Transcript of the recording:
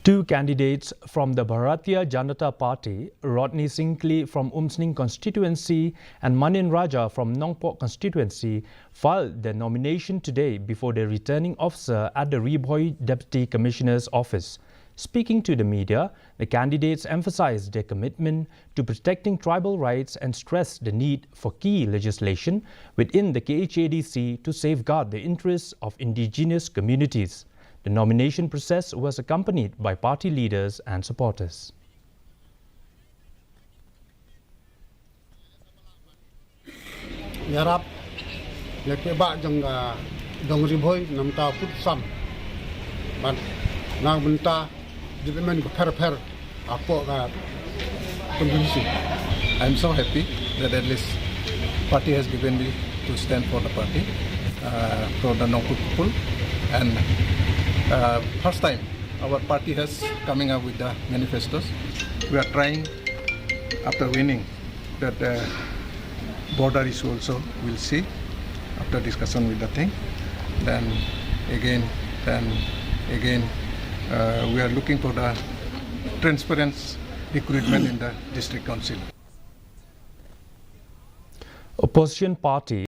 Two candidates from the Bharatiya Janata Party, Rodney Syngkli from Umsning constituency and Manin from Nongpok constituency, filed their nomination today before the returning officer at the Rebhoy Deputy Commissioner's office. Speaking to the media, the candidates emphasized their commitment to protecting tribal rights and stressed the need for key legislation within the Khadc to safeguard the interests of indigenous communities. The nomination process was accompanied by party leaders and supporters. Yarap lepe ba jangga dongri boy namta put sam but nang benta development per apo ga contribution. I'm so happy that at least party has given me to stand for the party for the Nongpok people, and first time our party has coming up with the manifestos. We are trying after winning that border issue also we'll see after discussion with the thing. Then again we are looking for the transparent recruitment in the district council. Opposition party